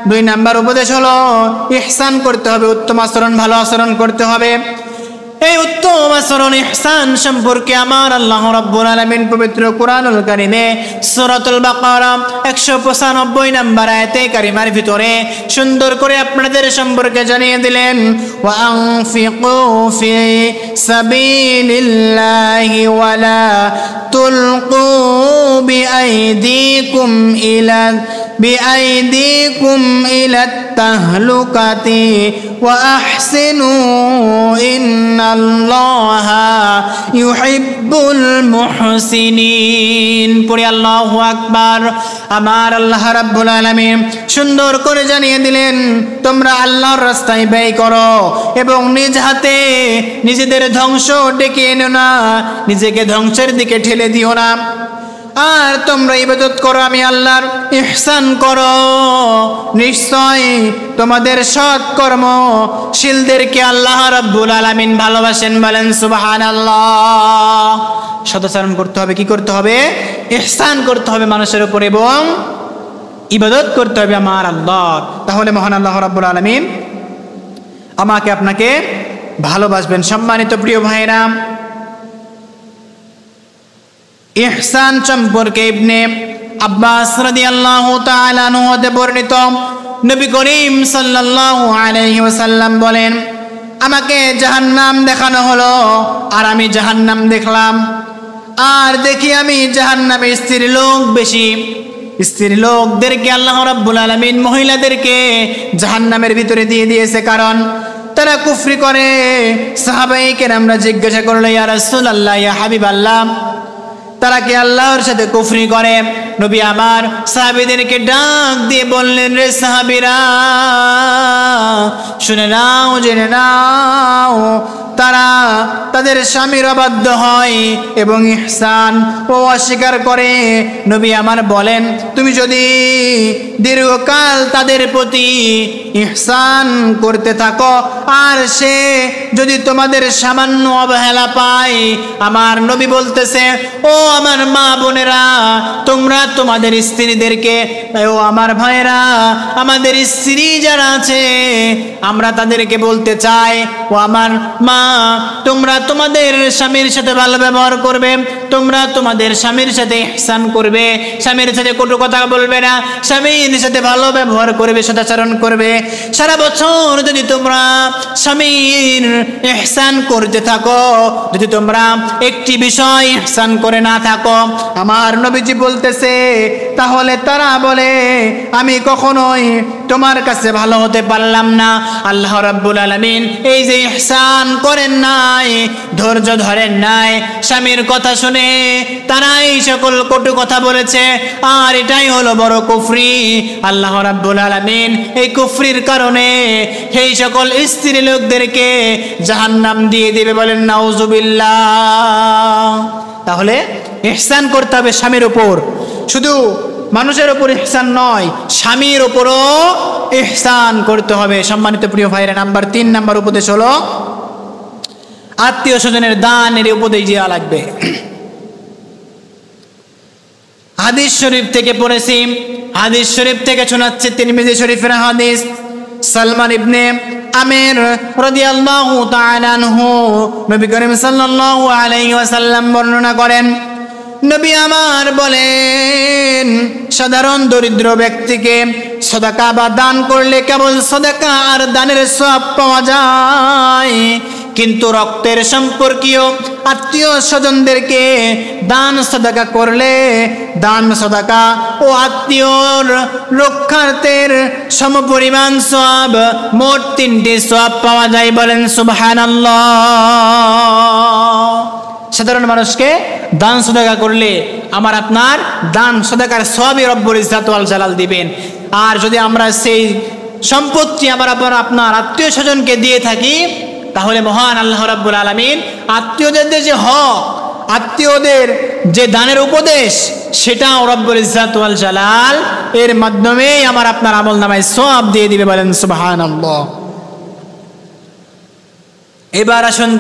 2 নাম্বার উপদেশ হলো ইহসান করতে হবে, উত্তম আচরণ, ভালো আচরণ করতে হবে। এই উত্তম আচরণ ইহসান সম্পর্কে আমার আল্লাহ রাব্বুল আলামিন পবিত্র কুরআনুল কারীমে সূরাতুল বাকারা 195 নাম্বার আয়াতে কারিমার ভিতরে সুন্দর করে আপনাদের সম্পর্কে জানিয়ে দিলেন, ওয়া আনফিকু ফি সাবিলিল্লাহি ওয়া লা তুলকু বিআইদিকুম ইলা তাহলুকাতি ওয়া আহসিনু ইন্নাল্লাহা ইউহিব্বুল মুহসিনিন। পড়ি আল্লাহু আকবার। আমার আল্লাহ রাব্বুল আলামিন সুন্দর করে জানিয়ে দিলেন, তোমরা আল্লাহর রাস্তায় ব্যয় করো এবং নিজ হাতে নিজেদের ধ্বংস ডেকে এনো না, নিজেকে ধ্বংসের দিকে ঠেলে দিও না। আর তোমরা ইবাদত করো আমি আল্লাহর, ইহসান করো, নিশ্চয় তোমাদের সৎ কর্মশীলদেরকে আল্লাহ রাব্বুল আলামিন ভালোবাসেন। বলেন সুবহানাল্লাহ। সদাচরণ করতে হবে, কি করতে হবে? ইহসান করতে হবে মানুষের উপর এবং ইবাদত করতে হবে আমার আল্লাহর। তাহলে মহান আল্লাহ রাব্বুল আলামিন আমাকে আপনাকে ভালোবাসবেন। সম্মানিত প্রিয় ভাইরা, ইহসান সম্পর্কে ইবনে আব্বাস রাদিয়াল্লাহু তাআলা আনহু হতে বর্ণিত, নবী করিম সাল্লাল্লাহু আলাইহি ওয়াসাল্লাম বলেন, আমাকে জাহান্নাম দেখানো হলো আর আমি জাহান্নাম দেখলাম, আর দেখি আমি জাহান্নামে স্ত্রীলোক বেশি। স্ত্রীলোকদেরকে আল্লাহ রাব্বুল আলামিন মহিলাদেরকে জাহান্নামের ভিতরে দিয়ে দিয়েছে, কারণ তারা কুফরি করে। সাহাবায়ে কেরামরা জিজ্ঞাসা করলো, ইয়া রাসূলুল্লাহ, ইয়া হাবিবাল্লাহ, তারা কি আল্লাহর সাথে কুফরি করে? নবী আমার সাহাবীদেরকে ডাক দিয়ে বললেন, রে সাহাবীরা, শুনে নাও, জেনে নাও, তারা তাদের স্বামীর অবাধ্য হয় এবং ইহসান ও অস্বীকার করে। নবী আমার বলেন, তুমি যদি দীর্ঘকাল তাদের প্রতি ইহসান করতে থাকো আর সে যদি তোমাদের সামান্য অবহেলা পায়, আমার নবী বলতেছে, ও আমার মা বোনেরা, তোমরা তোমাদের স্ত্রীদেরকে, ও আমার ভাইয়েরা, আমাদের স্ত্রী যারা আছে আমরা তাদেরকে বলতে চাই, ও আমার মা, তোমরা তোমাদের স্বামীর সাথে ভালো ব্যবহার করবে, তোমরা তোমাদের স্বামীর সাথে ইহসান করবে, স্বামীর সাথে কটু কথা বলবে না, স্বামীর সাথে ভালো ব্যবহার করবে, সদাচরণ করবে। সারা বছর যদি তোমরা স্বামীর ইহসান করতে থাকো, যদি তোমরা একটি বিষয় ইহসান করে না থাকো, আমার নবীজি বলতেছে, তাহলে তারা বলে আমি কখনোই তোমার কাছে ভালো হতে পারলাম না। আল্লাহ রাব্বুল আলামিন এই যে ইহসান করেন নাই, ধৈর্য ধরেন নাই, স্বামীর কথা শুনে তারা এই সকল কটু কথা বলেছে, আর এটাই হলো বড় কুফরি। আল্লাহ রাব্বুল আলামিন এই কুফরির কারণে সেই সকল স্ত্রী লোকদেরকে জাহান্নাম দিয়ে দিবে, বলেন নাউজুবিল্লাহ। তাহলে ইহসান করতে হবে স্বামীর উপর, শুধু মানুষের উপর ইহসান নয়, স্বামীর উপরও ইহসান করতে হবে। সম্মানিত প্রিয় ভাইরা, নাম্বার 3 নাম্বার উপদেশ হলো আত্মীয় স্বজনের দানের উপদেশ দেওয়া লাগবে। হাদিস শরীফ থেকে পড়েছি, হাদিস শরীফ থেকে শোনাচ্ছি, তিরমিজি শরীফের হাদিস। সালমান ইবনে আমির রাদিয়াল্লাহু তাআলা আনহু নবী করিম সাল্লাল্লাহু আলাইহি ওয়াসাল্লাম বর্ণনা করেন, নবী আমার বলেন, সাধারণ দরিদ্র ব্যক্তিকে সদাকা বা দান করলে কেবল সদাকা আর দানের সওয়াব পাওয়া যায়, কিন্তু রক্তের সম্পর্কীয় আত্মীয় স্বজনদেরকে দান সদাকা করলে দান সদাকা ও আত্মীয়র রক্ষার্থের সমপরিমাণ সওয়াব, মোট 3টি সওয়াব পাওয়া যায়, বলেন সুবহানাল্লাহ। সাধারণ মানুষকে দান সদাকা করলে আমার আপনার দান সদাকার সওয়াবই রব্বুল ইজ্জত ওয়াল জালাল দিবেন। আর যদি আমরা সেই সম্পত্তি আমার আপনার আত্মীয় স্বজনকে দিয়ে থাকি, তাহলে মহান আল্লাহ রাব্বুল আলামিন আত্মীয়দের যে হক, আত্মীয়দের যে দানের উপদেশ, সেটাও রব্বুল ইজ্জত ওয়াল জালাল এর মাধ্যমেই আমার আপনার আমলনামায় সওয়াব দিয়ে দিবে, বলেন সুবহানাল্লাহ। এবার আসুন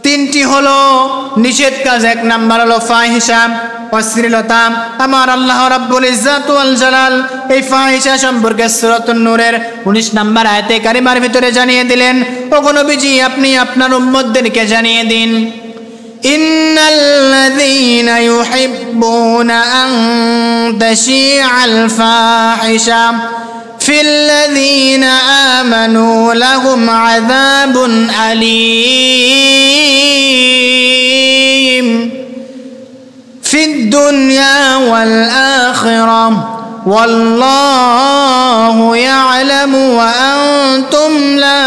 3টি হলো নিষেধ কাজ। 1 নাম্বার হলো ফাহিশা, অশ্লীলতা। আমার আল্লাহ রাব্বুল ইজ্জত ওয়াল জালাল এই ফাহিশা সম্পর্কে সূরাতুন নূরের 19 নাম্বার আয়াতে কারিমার ভিতরে জানিয়ে দিলেন, ওগো নবীজি আপনি আপনার উম্মতদেরকে জানিয়ে দিন, ইন্নাল্লাযীনা ইউহিব্বুনা আন তাশিআল ফাহিশা ফিল্লাযীনা আমানু লাহুম আযাবুন আলীম ফিদ দুনিয়া ওয়াল আখিরাহ ওয়াল্লাহু ইয়ালামু ওয়া আনতুম লা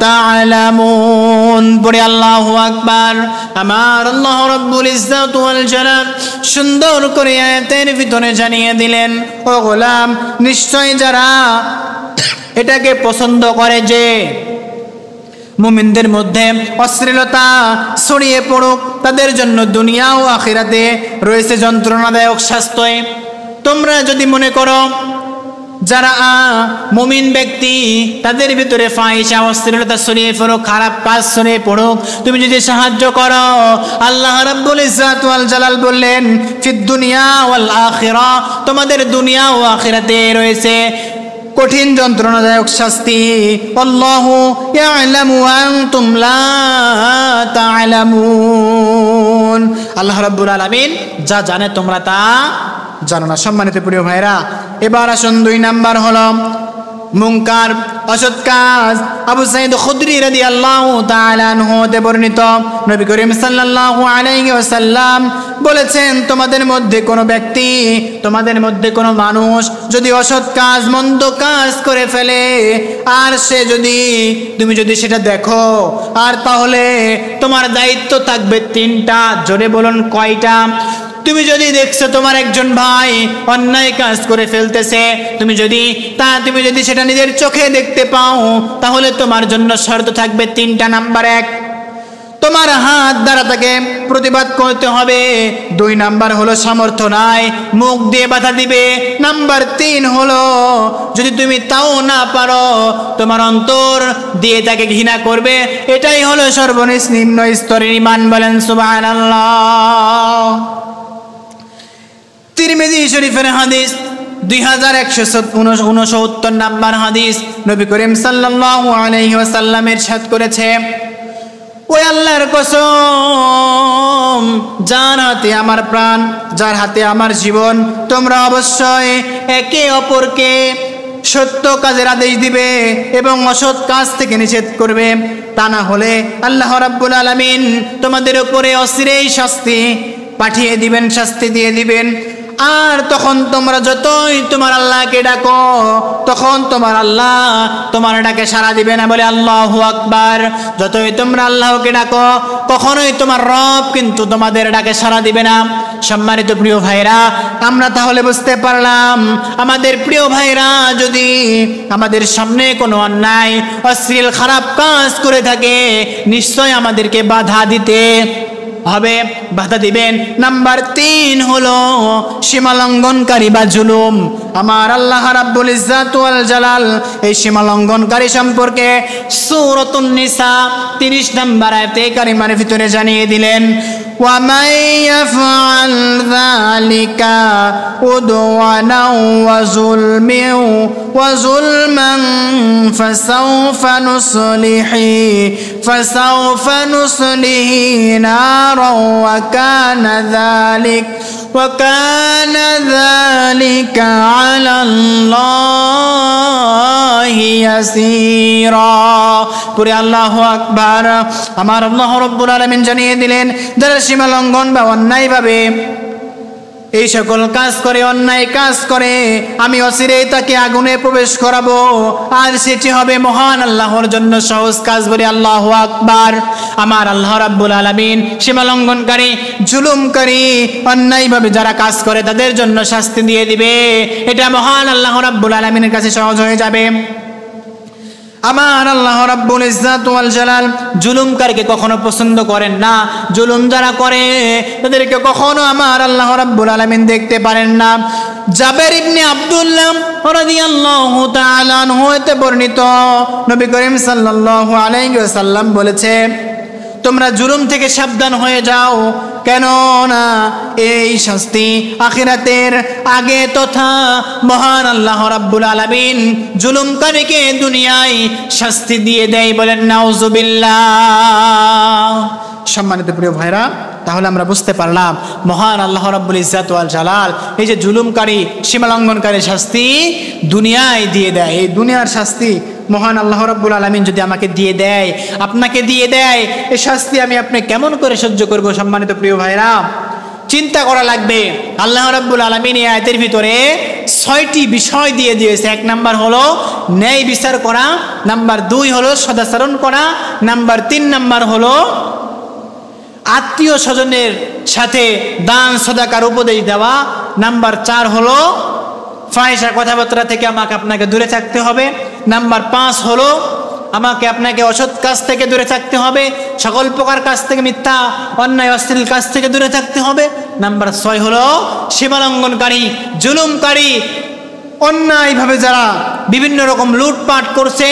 তা'লামুন। পড়ে আল্লাহু আকবার। আমার আল্লাহ রাব্বুল ইজ্জত ওয়াল জালাল সুন্দর করে আয়াতের ভিতরে জানিয়ে দিলেন, ও গোলাম, নিশ্চয় যারা এটাকে পছন্দ করে যে মুমিনদের মধ্যে অশ্লীলতা ছড়িয়ে পড়ুক, তাদের জন্য দুনিয়া ও আখিরাতে রয়েছে যন্ত্রণাদায়ক শাস্তি। তোমরা যদি মনে করো যারা মুমিন ব্যক্তি তাদের ভিতরে ফাহিশা অশ্লীলতা ছড়িয়ে পড়ুক, খারাপ কাজ ছড়িয়ে পড়ুক, তুমি যদি সাহায্য করো, আল্লাহ রাব্বুল ইজ্জত ওয়াল জালাল বললেন ফিদ দুনিয়া ওয়াল আখিরাহ, তোমাদের দুনিয়া ও আখিরাতে রয়েছে কঠিন যন্ত্রণাদায়ক শাস্তি। আল্লাহু ইয়ালামু ওয়া আনতুম লা তা'লামুন। আল্লাহ রাব্বুল আলামিন যা জানে তোমরা তা জানো না। সম্মানিত প্রিয় ভাইরা, এবার আসুন 2 নাম্বার হলো মুনকার, অসৎ কাজ। আবু সাঈদ খুদরি রাদিয়াল্লাহু তাআলা আনহু হতে বর্ণিত, নবী করিম সাল্লাল্লাহু আলাইহি ওয়াসাল্লাম বলেছেন, তোমাদের মধ্যে কোনো ব্যক্তি, তোমাদের মধ্যে কোনো মানুষ যদি অসৎ কাজ, মন্দ কাজ করে ফেলে, আর সে যদি তুমি যদি সেটা দেখো, আর তাহলে তোমার দায়িত্ব থাকবে 3টা। জোরে বলুন কয়টা? তুমি যদি দেখছো তোমার একজন ভাই অন্যায় কাজ করে ফেলতেছে, তুমি যদি সেটা নিজের চোখে দেখতে পাও, তাহলে তোমার জন্য শর্ত থাকবে 3টা। নাম্বার 1, তোমার হাত দ্বারা তাকে প্রতিবাদ করতে হবে। 2 নাম্বার হলো সামর্থ্য নাই, মুখ দিয়ে বাধা দিবে। নাম্বার 3 হলো যদি তুমি তাও না পারো তোমার অন্তর দিয়ে তাকে ঘৃণা করবে। এটাই হলো সর্বনিম্ন স্তরের ঈমান। বলেন সুবহানাল্লাহ। তিরমিজি শরীফের হাদিস 2169 নাম্বার হাদিস, নবী করিম সাল্লাল্লাহু আলাইহি ওয়াসাল্লাম ইরশাদ করেছে, ওই আল্লাহর কসম যার হাতে আমার প্রাণ, যার হাতে আমার জীবন, তোমরা অবশ্যই একে অপরকে সত্য কাজের আদেশ দিবে এবং অসৎ কাজ থেকে নিষেধ করবে। তা না হলে আল্লাহ রাব্বুল আলামিন তোমাদের উপরে অচিরেই শাস্তি পাঠিয়ে দিবেন, শাস্তি দিয়ে দিবেন। আর তখন তোমরা যতই তোমার আল্লাহকে ডাকো, তখন তোমার আল্লাহ তোমার ডাকে সাড়া দিবে না। বলে আল্লাহু আকবার। যতই তোমরা আল্লাহকে ডাকো, কখনোই তোমার রব কিন্তু তোমাদের ডাকে সাড়া দিবে না। সম্মানিত প্রিয় ভাইরা, আমরা তাহলে বুঝতে পারলাম আমাদের প্রিয় ভাইরা যদি আমাদের সামনে কোনো অন্যায়, অশ্লীল, খারাপ কাজ করে থাকে, নিশ্চয় আমাদেরকে বাধা দিতে হবে, বাধা দিবেন। নাম্বার 3 হলো সীমালঙ্ঘনকারী বা জুলুম। আমার আল্লাহ রাব্বুল ইজ্জাত ওয়াল জালাল এই সীমালঙ্ঘনকারী সম্পর্কে সূরাতুন নিসা 30 নম্বর আয়াতে কারিমার ভিতরে জানিয়ে দিলেন, ওয়া মান ইয়াফআল যালিকা উদওয়ানাও ওয়া যুলমান ফাসাউফা নুসলিহি নারা ওয়া কানা যালিকা আলাল্লাহি ইয়াসীরা। পুরে আল্লাহু আকবার। আমার আল্লাহ রাব্বুল আলামিন জানিয়ে দিলেন, যারা সীমা লঙ্ঘন বা অন্যায়ভাবে এই সকল কাজ করে, অন্যায় কাজ করে, আমি অচিরেই তাকে আগুনে প্রবেশ করাবো। আর সেটি হবে মহান আল্লাহর জন্য সহজ কাজ। বলে আল্লাহু আকবার। আমার আল্লাহ রাব্বুল আলামিন সীমা লঙ্ঘনকারী, জুলুমকারী, অন্যায়ভাবে যারা কাজ করে তাদের জন্য শাস্তি দিয়ে দিবে। এটা মহান আল্লাহ রাব্বুল আলামিনের কাছে সহজ হয়ে যাবে। আমার আল্লাহ রাব্বুল ইজ্জাত ওয়াল জালাল জুলুমকারীকে কখনো পছন্দ করেন না। জুলুম যারা করে তাদেরকে কখনো আমার আল্লাহ রাব্বুল আলামিন দেখতে পারেন না। জাবের ইবনে আব্দুল্লাহ রাদিয়াল্লাহু তাআলা আনহু হতে বর্ণিত, নবী করিম সাল্লাল্লাহু আলাইহি ওয়াসাল্লাম বলেছে, তোমরা জুলুম থেকে সাবধান হয়ে যাও, কেন না এই শাস্তি আখিরাতের আগে তথা মহান আল্লাহ রাব্বুল আলামিন জুলুমকারীকে দুনিয়ায় শাস্তি দিয়ে দেয়। বলেন নাউজুবিল্লাহ। সম্মানিত প্রিয় ভাইরা, তাহলে আমরা বুঝতে পারলাম মহান আল্লাহ রাব্বুল ইজ্জাত ওয়াল জালাল এই যে জুলুমকারী, সীমালঙ্ঘনকারী শাস্তি দুনিয়ায় দিয়ে দেয়। এই দুনিয়ার শাস্তি মহান আল্লাহ রাব্বুল আলামিন যদি আমাকে দিয়ে দেয়, আপনাকে দিয়ে দেয়, এই শাস্তি আমি আপনি কেমন করে সহ্য করব? সম্মানিত প্রিয় ভাইরা, চিন্তা করা লাগবে। আল্লাহ রাব্বুল আলামিন এই আয়াতের ভিতরে 6টি বিষয় দিয়ে দিয়েছে। 1 নাম্বার হলো ন্যায় বিচার করা, নাম্বার 2 হলো সদাচরণ করা, নাম্বার 3 নাম্বার হলো আত্মীয় স্বজনের সাথে দান সদাকার উপদেশ দেওয়া, নাম্বার 4 হলো ফাহিশা কথাবার্তা থেকে আমাকে আপনাকে দূরে থাকতে হবে, নাম্বার 5 হলো আমাকে আপনাকে অসৎ কাজ থেকে দূরে থাকতে হবে, সকল প্রকার কাজ থেকে, মিথ্যা, অন্যায়, অশ্লীল কাজ থেকে দূরে থাকতে হবে, নাম্বার 6 হলো সীমালঙ্ঘনকারী, জুলুমকারী, অন্যায়ভাবে যারা বিভিন্ন রকম লুটপাট করছে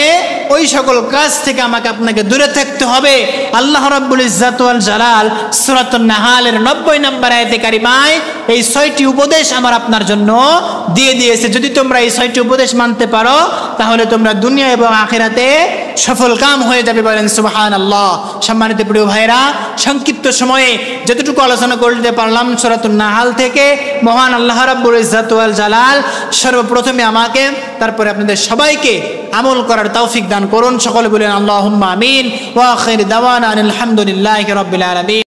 ওই সকল কাজ থেকে আমাকে আপনাকে দূরে থাকতে হবে। আল্লাহ রাব্বুল ইজ্জাত ওয়াল জালাল সূরাতুন নাহালের 90 নম্বর আয়াতে কারিমায় এই 6টি উপদেশ আমার আপনার জন্য দিয়ে দিয়েছে। যদি তোমরা এই 6টি উপদেশ মানতে পারো তাহলে তোমরা দুনিয়া এবং আখিরাতে সফল কাম হয়ে যাবে। বলেন সুবহানাল্লাহ। সম্মানিত প্রিয় ভাইরা, সংক্ষিপ্ত সময়ে যতটুকু আলোচনা করতে পারলাম সূরাতুন নাহাল থেকে, মহান আল্লাহ রাব্বুল ইজ্জাত ওয়াল জালাল সর্বপ্রথমে আমাকে, তারপরে আপনাদের সবাইকে আমল করার তৌফিক দান করুন। সকলে বলেন আল্লাহুম্মা আমিন। ওয়া আখির দাওয়ানা আলহামদুলিল্লাহি রাব্বিল আলামিন।